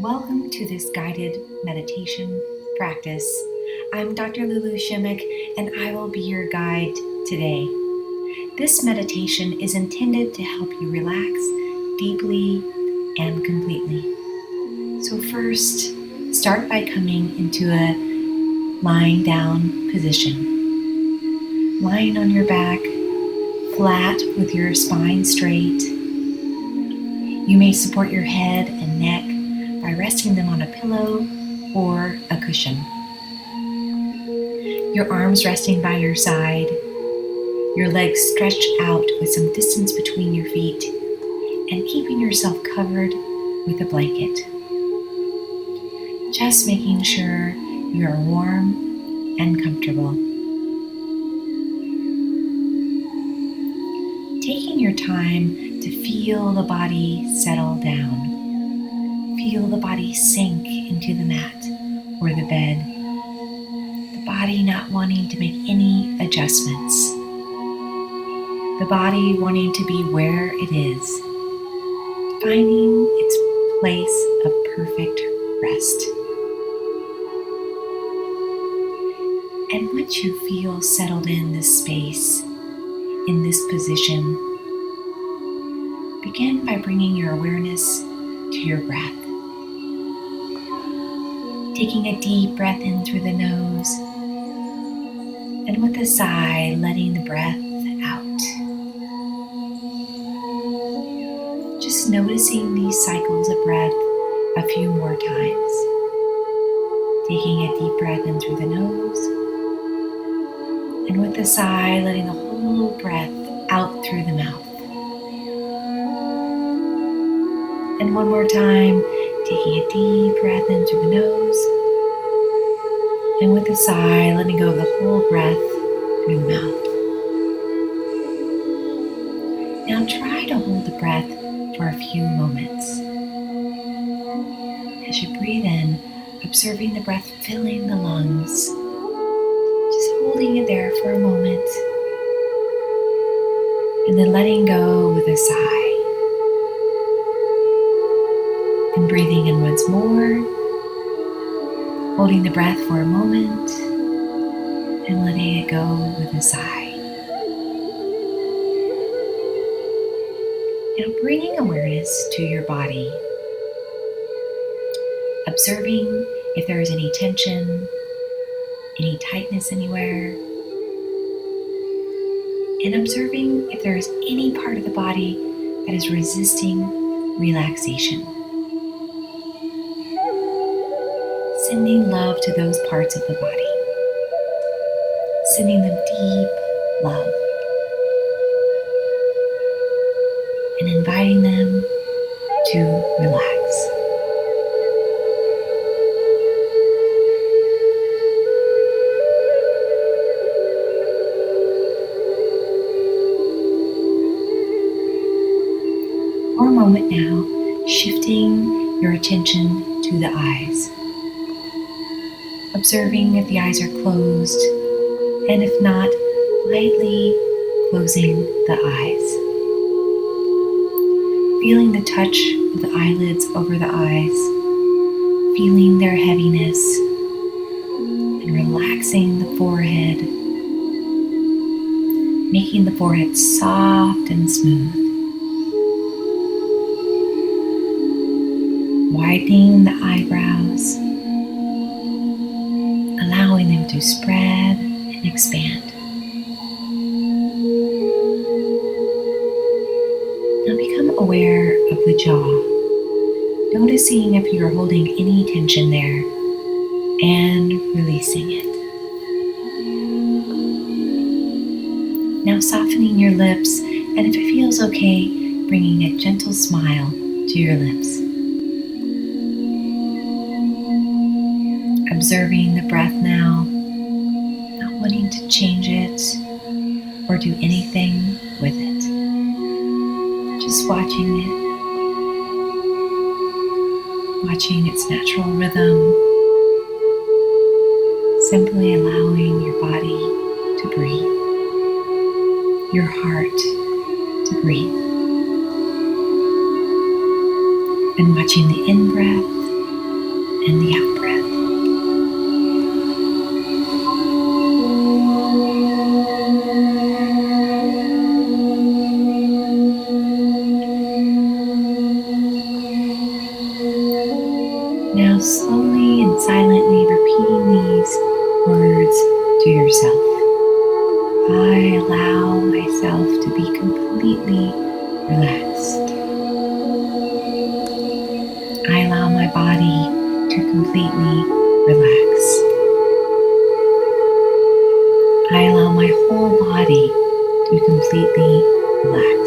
Welcome to this guided meditation practice. I'm Dr. LuLu and I will be your guide today. This meditation is intended to help you relax deeply and completely. So first, start by coming into a lying down position. Lying on your back, flat with your spine straight. You may support your head and neck by resting them on a pillow or a cushion. Your arms resting by your side, your legs stretched out with some distance between your feet, and keeping yourself covered with a blanket. Just making sure you are warm and comfortable. Taking your time to feel the body settle down. Feel the body sink into the mat or the bed. The body not wanting to make any adjustments. The body wanting to be where it is, finding its place of perfect rest. And once you feel settled in this space, in this position, begin by bringing your awareness to your breath. Taking a deep breath in through the nose, and with a sigh, letting the breath out. Just noticing these cycles of breath a few more times. Taking a deep breath in through the nose, and with a sigh, letting the whole breath out through the mouth. And one more time, taking a deep breath in through the nose, and with a sigh, letting go of the whole breath through the mouth. Now try to hold the breath for a few moments. As you breathe in, observing the breath filling the lungs, just holding it there for a moment, and then letting go with a sigh. And breathing in once more, holding the breath for a moment, and letting it go with a sigh. Now bringing awareness to your body, observing if there is any tension, any tightness anywhere, and observing if there is any part of the body that is resisting relaxation. Sending love to those parts of the body. Sending them deep love. And inviting them to relax. For a moment now, shifting your attention to the eyes. Observing if the eyes are closed, and if not, lightly closing the eyes. Feeling the touch of the eyelids over the eyes, feeling their heaviness, and relaxing the forehead, making the forehead soft and smooth. Widening the eyebrows, allowing them to spread and expand. Now become aware of the jaw, noticing if you are holding any tension there and releasing it. Now softening your lips, and if it feels okay, bringing a gentle smile to your lips. Observing the breath now, not wanting to change it or do anything with it. Just watching it, watching its natural rhythm, simply allowing your body to breathe, your heart to breathe, and watching the in-breath and the out breath. Now slowly and silently repeating these words to yourself. I allow myself to be completely relaxed. I allow my body to completely relax. I allow my whole body to completely relax.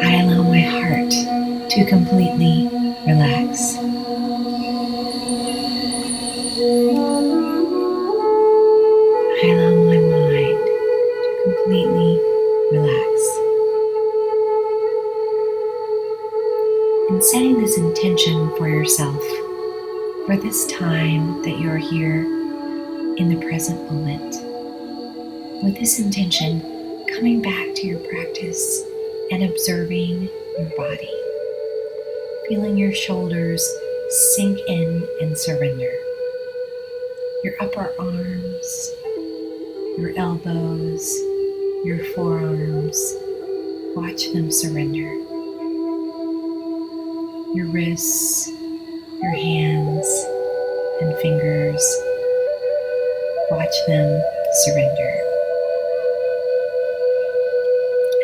I allow my heart to completely relax. I allow my mind to completely relax. And setting this intention for yourself for this time that you're here in the present moment. With this intention, coming back to your practice and observing your body. Feeling your shoulders sink in and surrender. Your upper arms, your elbows, your forearms, watch them surrender. Your wrists, your hands and fingers, watch them surrender.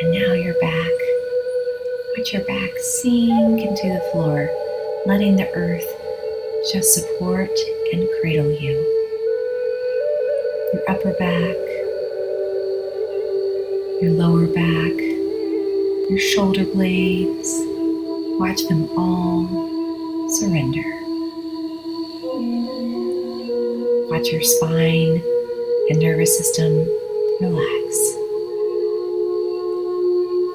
And now your back, watch your back sink into the floor, letting the earth just support and cradle you. Your upper back, your lower back, your shoulder blades, watch them all surrender. Watch your spine and nervous system relax.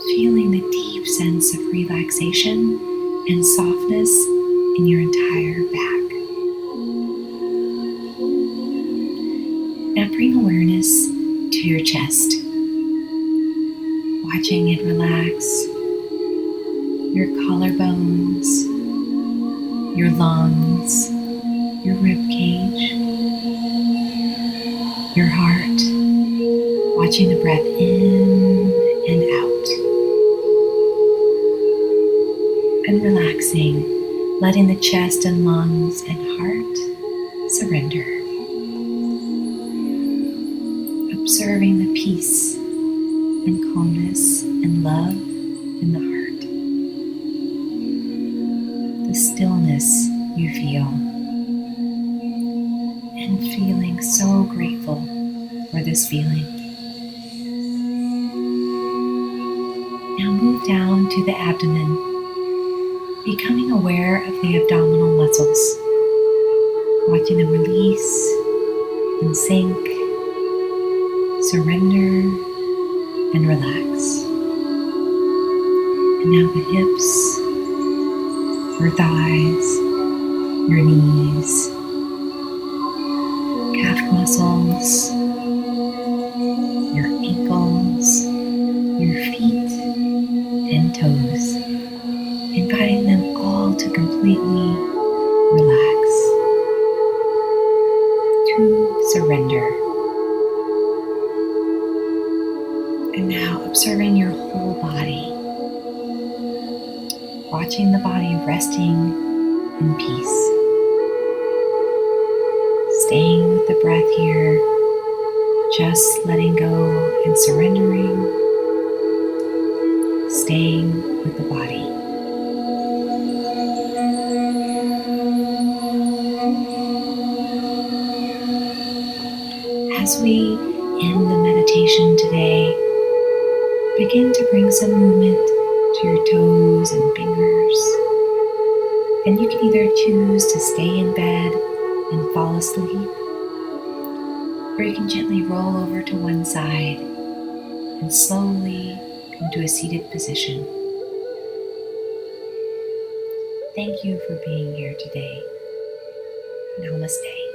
Feeling the deep sense of relaxation and softness in your entire back. Now bring awareness to your chest, watching it relax, your collarbones, your lungs, your rib cage, your heart, watching the breath in and out, and relaxing, letting the chest and lungs and heart surrender. Observing the peace and calmness and love in the heart. The stillness you feel, and feeling so grateful for this feeling. Now move down to the abdomen, becoming aware of the abdominal muscles, watching them release and sink, surrender, and relax. And now the hips, your thighs, your knees, calf muscles, your ankles, your feet and toes, inviting them all to completely relax, to surrender. And now observing your whole body, watching the body resting in peace. Staying with the breath here, just letting go and surrendering, staying with the body. As we end the meditation today, begin to bring some movement to your toes and fingers. And you can either choose to stay in bed and fall asleep, or you can gently roll over to one side and slowly come to a seated position. Thank you for being here today. Namaste.